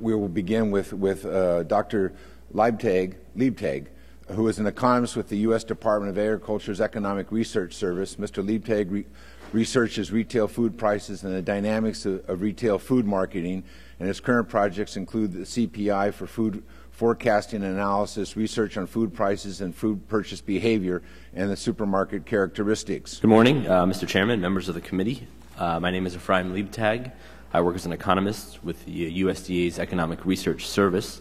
We will begin with Dr. Leibtag, who is an economist with the U.S. Department of Agriculture's Economic Research Service. Mr. Leibtag researches retail food prices and the dynamics of retail food marketing, and his current projects include the CPI for food forecasting and analysis, research on food prices and food purchase behavior, and the supermarket characteristics. Good morning, Mr. Chairman, members of the committee. My name is Ephraim Leibtag. I work as an economist with the USDA's Economic Research Service.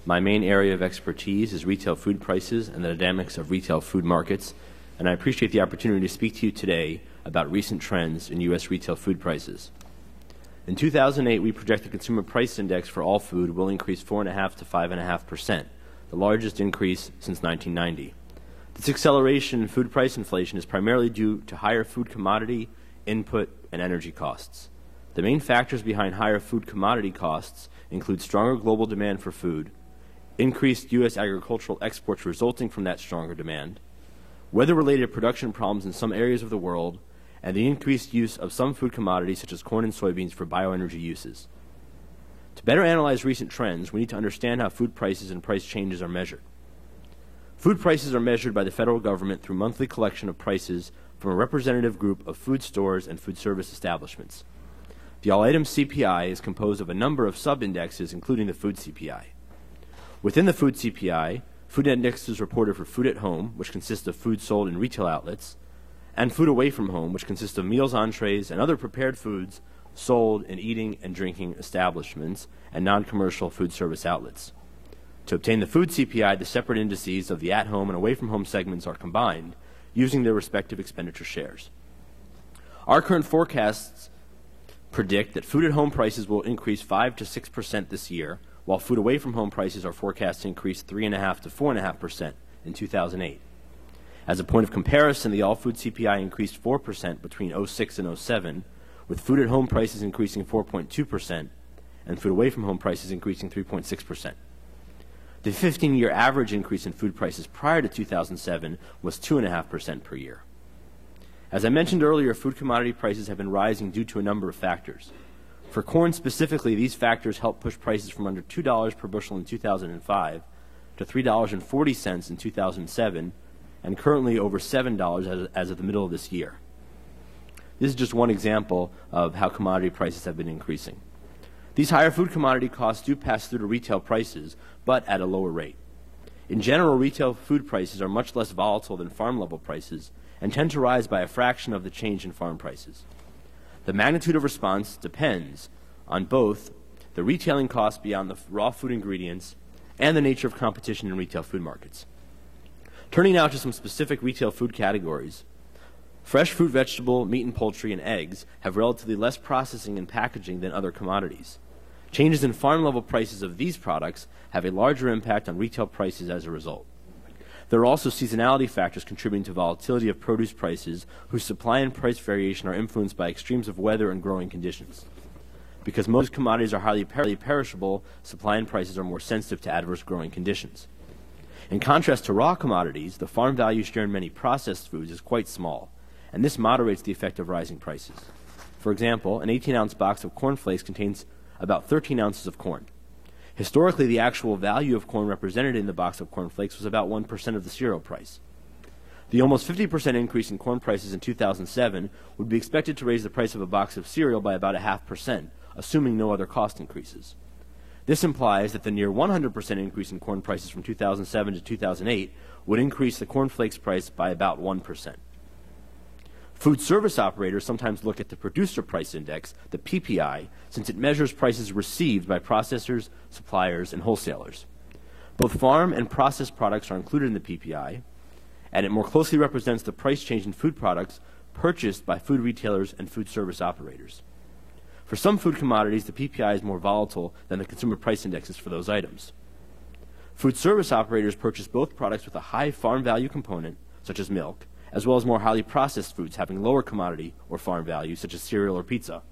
My main area of expertise is retail food prices and the dynamics of retail food markets, and I appreciate the opportunity to speak to you today about recent trends in U.S. retail food prices. In 2008, we project the consumer price index for all food will increase 4.5% to 5.5%, the largest increase since 1990. This acceleration in food price inflation is primarily due to higher food commodity, input, and energy costs. The main factors behind higher food commodity costs include stronger global demand for food, increased U.S. agricultural exports resulting from that stronger demand, weather-related production problems in some areas of the world, and the increased use of some food commodities such as corn and soybeans for bioenergy uses. To better analyze recent trends, we need to understand how food prices and price changes are measured. Food prices are measured by the federal government through monthly collection of prices from a representative group of food stores and food service establishments. The all-item CPI is composed of a number of sub-indexes, including the food CPI. Within the food CPI, food index is reported for food at home, which consists of food sold in retail outlets, and food away from home, which consists of meals, entrees, and other prepared foods sold in eating and drinking establishments and non-commercial food service outlets. To obtain the food CPI, the separate indices of the at-home and away-from-home segments are combined using their respective expenditure shares. Our current forecasts predict that food at home prices will increase 5% to 6% this year, while food away from home prices are forecast to increase 3.5% to 4.5% in 2008. As a point of comparison, the all food CPI increased 4% between 2006 and 2007, with food at home prices increasing 4.2% and food away from home prices increasing 3.6%. The 15-year average increase in food prices prior to 2007 was 2.5% per year. As I mentioned earlier, food commodity prices have been rising due to a number of factors. For corn specifically, these factors helped push prices from under $2 per bushel in 2005 to $3.40 in 2007, and currently over $7 as of the middle of this year. This is just one example of how commodity prices have been increasing. These higher food commodity costs do pass through to retail prices, but at a lower rate. In general, retail food prices are much less volatile than farm-level prices and tend to rise by a fraction of the change in farm prices. The magnitude of response depends on both the retailing cost beyond the raw food ingredients and the nature of competition in retail food markets. Turning now to some specific retail food categories, fresh fruit, vegetable, meat and poultry, and eggs have relatively less processing and packaging than other commodities. Changes in farm-level prices of these products have a larger impact on retail prices as a result. There are also seasonality factors contributing to volatility of produce prices whose supply and price variation are influenced by extremes of weather and growing conditions. Because most commodities are highly perishable, supply and prices are more sensitive to adverse growing conditions. In contrast to raw commodities, the farm value share in many processed foods is quite small, and this moderates the effect of rising prices. For example, an 18-ounce box of corn flakes contains about 13 ounces of corn. Historically, the actual value of corn represented in the box of corn flakes was about 1% of the cereal price. The almost 50% increase in corn prices in 2007 would be expected to raise the price of a box of cereal by about 0.5%, assuming no other cost increases. This implies that the near 100% increase in corn prices from 2007 to 2008 would increase the corn flakes price by about 1%. Food service operators sometimes look at the producer price index, the PPI, since it measures prices received by processors, suppliers, and wholesalers. Both farm and processed products are included in the PPI, and it more closely represents the price change in food products purchased by food retailers and food service operators. For some food commodities, the PPI is more volatile than the consumer price indexes for those items. Food service operators purchase both products with a high farm value component, such as milk, as well as more highly processed foods having lower commodity or farm value, such as cereal or pizza.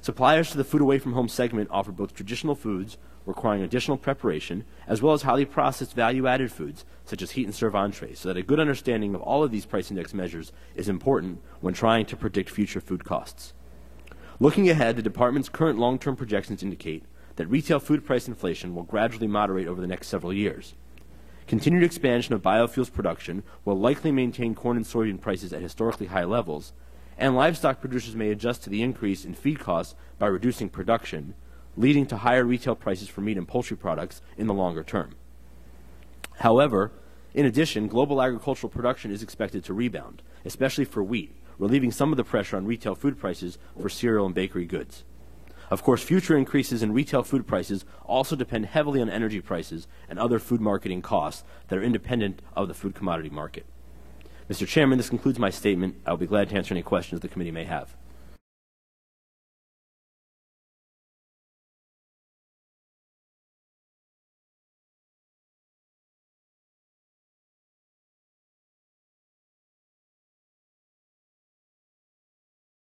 Suppliers to the food away from home segment offer both traditional foods requiring additional preparation, as well as highly processed value-added foods, such as heat-and-serve entrees, so that a good understanding of all of these price index measures is important when trying to predict future food costs. Looking ahead, the Department's current long-term projections indicate that retail food price inflation will gradually moderate over the next several years. Continued expansion of biofuels production will likely maintain corn and soybean prices at historically high levels, and livestock producers may adjust to the increase in feed costs by reducing production, leading to higher retail prices for meat and poultry products in the longer term. However, in addition, global agricultural production is expected to rebound, especially for wheat, relieving some of the pressure on retail food prices for cereal and bakery goods. Of course, future increases in retail food prices also depend heavily on energy prices and other food marketing costs that are independent of the food commodity market. Mr. Chairman, this concludes my statement. I will be glad to answer any questions the committee may have.